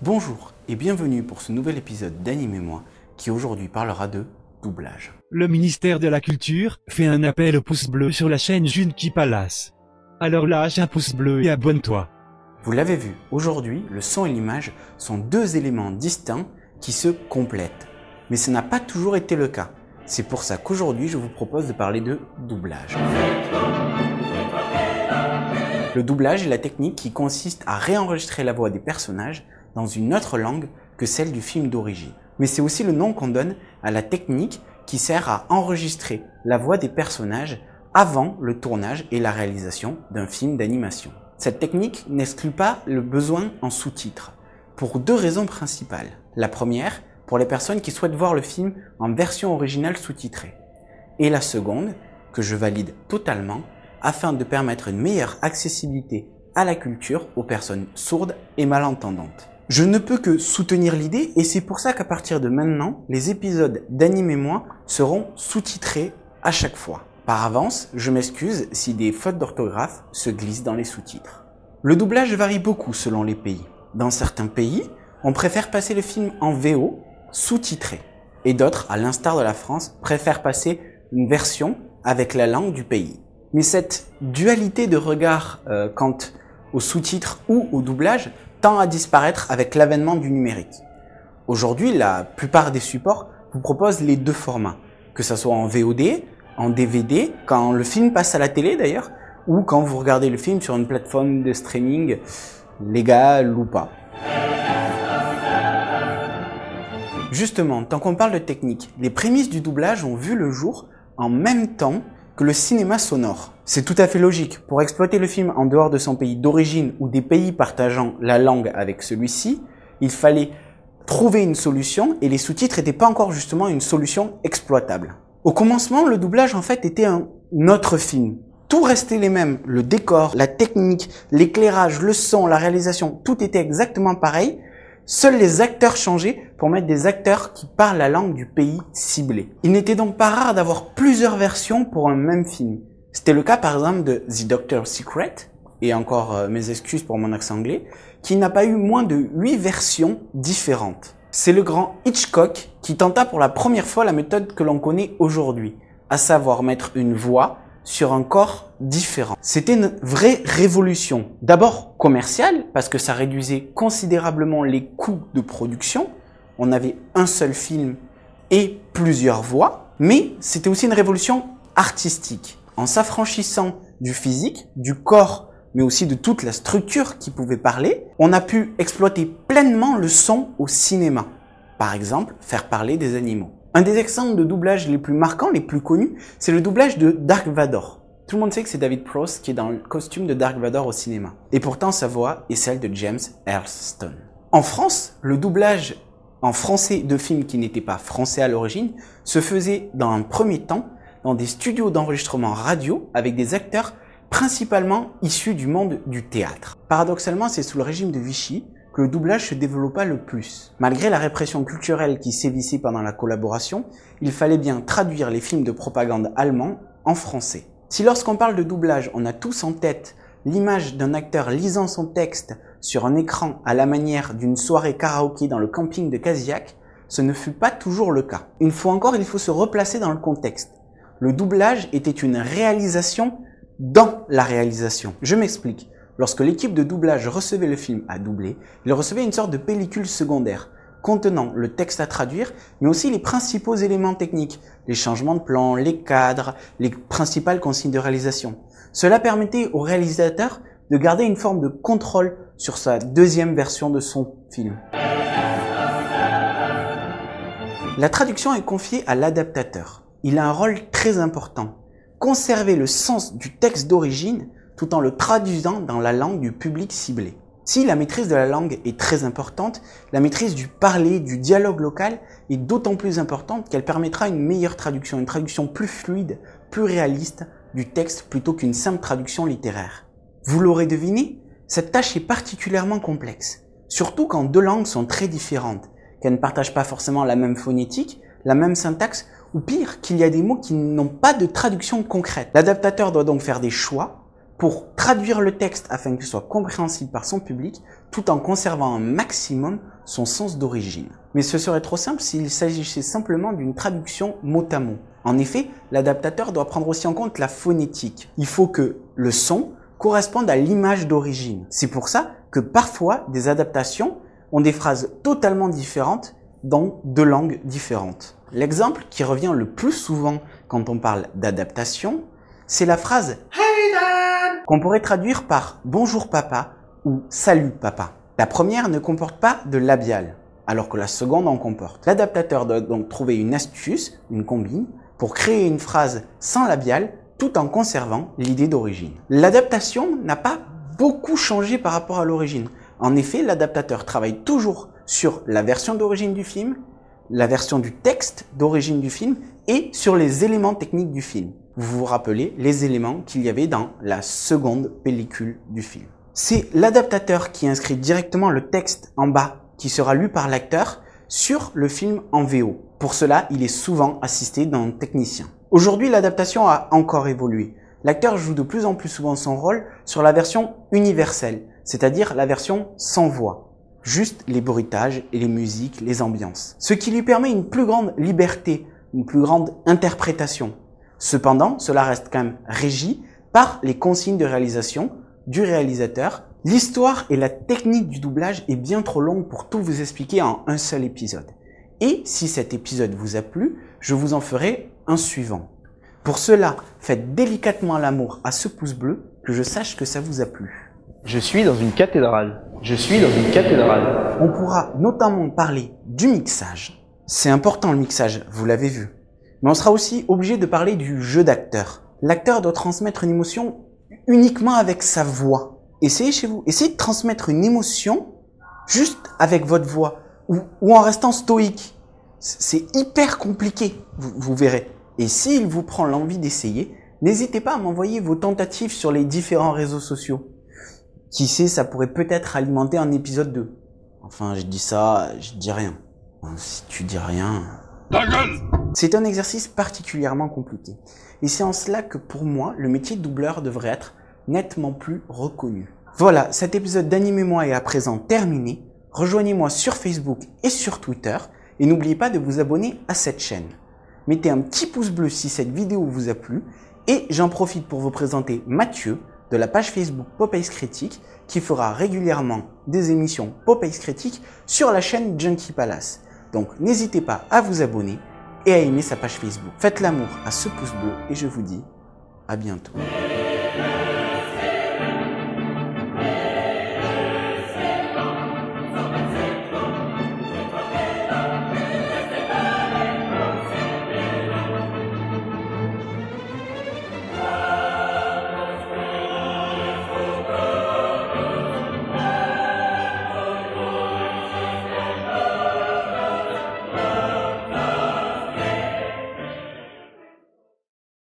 Bonjour et bienvenue pour ce nouvel épisode d'Animez-moi qui aujourd'hui parlera de doublage. Le ministère de la Culture fait un appel au pouce bleu sur la chaîne Junkie Palace. Alors lâche un pouce bleu et abonne-toi. Vous l'avez vu, aujourd'hui, le son et l'image sont deux éléments distincts qui se complètent. Mais ce n'a pas toujours été le cas. C'est pour ça qu'aujourd'hui, je vous propose de parler de doublage. Le doublage est la technique qui consiste à réenregistrer la voix des personnages dans une autre langue que celle du film d'origine. Mais c'est aussi le nom qu'on donne à la technique qui sert à enregistrer la voix des personnages avant le tournage et la réalisation d'un film d'animation. Cette technique n'exclut pas le besoin en sous-titres, pour deux raisons principales. La première, pour les personnes qui souhaitent voir le film en version originale sous-titrée. Et la seconde, que je valide totalement, afin de permettre une meilleure accessibilité à la culture aux personnes sourdes et malentendantes. Je ne peux que soutenir l'idée et c'est pour ça qu'à partir de maintenant, les épisodes d'Animez-moi seront sous-titrés à chaque fois. Par avance, je m'excuse si des fautes d'orthographe se glissent dans les sous-titres. Le doublage varie beaucoup selon les pays. Dans certains pays, on préfère passer le film en VO, sous-titré. Et d'autres, à l'instar de la France, préfèrent passer une version avec la langue du pays. Mais cette dualité de regard quant aux sous-titres ou au doublage tend à disparaître avec l'avènement du numérique. Aujourd'hui, la plupart des supports vous proposent les deux formats, que ce soit en VOD, en DVD, quand le film passe à la télé d'ailleurs, ou quand vous regardez le film sur une plateforme de streaming légale ou pas. Justement, tant qu'on parle de technique, les prémices du doublage ont vu le jour en même temps que le cinéma sonore. C'est tout à fait logique. Pour exploiter le film en dehors de son pays d'origine ou des pays partageant la langue avec celui-ci, il fallait trouver une solution et les sous-titres n'étaient pas encore justement une solution exploitable. Au commencement, le doublage en fait était un autre film. Tout restait les mêmes. Le décor, la technique, l'éclairage, le son, la réalisation, tout était exactement pareil. Seuls les acteurs changeaient pour mettre des acteurs qui parlent la langue du pays ciblé. Il n'était donc pas rare d'avoir plusieurs versions pour un même film. C'était le cas par exemple de The Doctor's Secret, et encore mes excuses pour mon accent anglais, qui n'a pas eu moins de 8 versions différentes. C'est le grand Hitchcock qui tenta pour la première fois la méthode que l'on connaît aujourd'hui, à savoir mettre une voix sur un corps différent. C'était une vraie révolution. D'abord commerciale, parce que ça réduisait considérablement les coûts de production. On avait un seul film et plusieurs voix. Mais c'était aussi une révolution artistique. En s'affranchissant du physique, du corps, mais aussi de toute la structure qui pouvait parler, on a pu exploiter pleinement le son au cinéma. Par exemple, faire parler des animaux. Un des exemples de doublage les plus marquants, les plus connus, c'est le doublage de Dark Vador. Tout le monde sait que c'est David Prowse qui est dans le costume de Dark Vador au cinéma. Et pourtant, sa voix est celle de James Earl Stone. En France, le doublage en français de films qui n'étaient pas français à l'origine se faisait dans un premier temps dans des studios d'enregistrement radio avec des acteurs principalement issus du monde du théâtre. Paradoxalement, c'est sous le régime de Vichy que le doublage se développa le plus. Malgré la répression culturelle qui sévissait pendant la collaboration, il fallait bien traduire les films de propagande allemands en français. Si lorsqu'on parle de doublage, on a tous en tête l'image d'un acteur lisant son texte sur un écran à la manière d'une soirée karaoké dans le camping de Casillac, ce ne fut pas toujours le cas. Une fois encore, il faut se replacer dans le contexte. Le doublage était une réalisation dans la réalisation. Je m'explique. Lorsque l'équipe de doublage recevait le film à doubler, il recevait une sorte de pellicule secondaire contenant le texte à traduire, mais aussi les principaux éléments techniques, les changements de plan, les cadres, les principales consignes de réalisation. Cela permettait au réalisateur de garder une forme de contrôle sur sa deuxième version de son film. La traduction est confiée à l'adaptateur. Il a un rôle très important. Conserver le sens du texte d'origine tout en le traduisant dans la langue du public ciblé. Si la maîtrise de la langue est très importante, la maîtrise du parler, du dialogue local est d'autant plus importante qu'elle permettra une meilleure traduction, une traduction plus fluide, plus réaliste du texte plutôt qu'une simple traduction littéraire. Vous l'aurez deviné, cette tâche est particulièrement complexe, surtout quand deux langues sont très différentes, qu'elles ne partagent pas forcément la même phonétique, la même syntaxe, ou pire, qu'il y a des mots qui n'ont pas de traduction concrète. L'adaptateur doit donc faire des choix pour traduire le texte afin qu'il soit compréhensible par son public, tout en conservant un maximum son sens d'origine. Mais ce serait trop simple s'il s'agissait simplement d'une traduction mot à mot. En effet, l'adaptateur doit prendre aussi en compte la phonétique. Il faut que le son corresponde à l'image d'origine. C'est pour ça que parfois, des adaptations ont des phrases totalement différentes dans deux langues différentes. L'exemple qui revient le plus souvent quand on parle d'adaptation, c'est la phrase « Hey Dad » qu'on pourrait traduire par « Bonjour papa » ou « Salut papa ». La première ne comporte pas de labial, alors que la seconde en comporte. L'adaptateur doit donc trouver une astuce, une combine, pour créer une phrase sans labial tout en conservant l'idée d'origine. L'adaptation n'a pas beaucoup changé par rapport à l'origine. En effet, l'adaptateur travaille toujours sur la version d'origine du film, la version du texte d'origine du film et sur les éléments techniques du film. Vous vous rappelez les éléments qu'il y avait dans la seconde pellicule du film. C'est l'adaptateur qui inscrit directement le texte en bas qui sera lu par l'acteur sur le film en VO. Pour cela, il est souvent assisté d'un technicien. Aujourd'hui, l'adaptation a encore évolué. L'acteur joue de plus en plus souvent son rôle sur la version universelle, c'est-à-dire la version sans voix. Juste les bruitages et les musiques, les ambiances. Ce qui lui permet une plus grande liberté, une plus grande interprétation. Cependant, cela reste quand même régi par les consignes de réalisation du réalisateur. L'histoire et la technique du doublage est bien trop longue pour tout vous expliquer en un seul épisode. Et si cet épisode vous a plu, je vous en ferai un suivant. Pour cela, faites délicatement l'amour à ce pouce bleu, que je sache que ça vous a plu. Je suis dans une cathédrale. Je suis dans une cathédrale. On pourra notamment parler du mixage. C'est important le mixage, vous l'avez vu. Mais on sera aussi obligé de parler du jeu d'acteur. L'acteur doit transmettre une émotion uniquement avec sa voix. Essayez chez vous. Essayez de transmettre une émotion juste avec votre voix ou en restant stoïque. C'est hyper compliqué, vous verrez. Et s'il vous prend l'envie d'essayer, n'hésitez pas à m'envoyer vos tentatives sur les différents réseaux sociaux. Qui sait, ça pourrait peut-être alimenter un épisode 2. Enfin, je dis ça, je dis rien. Si tu dis rien... Ta gueule! C'est un exercice particulièrement compliqué. Et c'est en cela que pour moi, le métier de doubleur devrait être nettement plus reconnu. Voilà, cet épisode d'Animez-moi est à présent terminé. Rejoignez-moi sur Facebook et sur Twitter. Et n'oubliez pas de vous abonner à cette chaîne. Mettez un petit pouce bleu si cette vidéo vous a plu. Et j'en profite pour vous présenter Mathieu de la page Facebook Popeyes Critique qui fera régulièrement des émissions Popeyes Critique sur la chaîne Junkie Palace. Donc n'hésitez pas à vous abonner et à aimer sa page Facebook. Faites l'amour à ce pouce bleu et je vous dis à bientôt.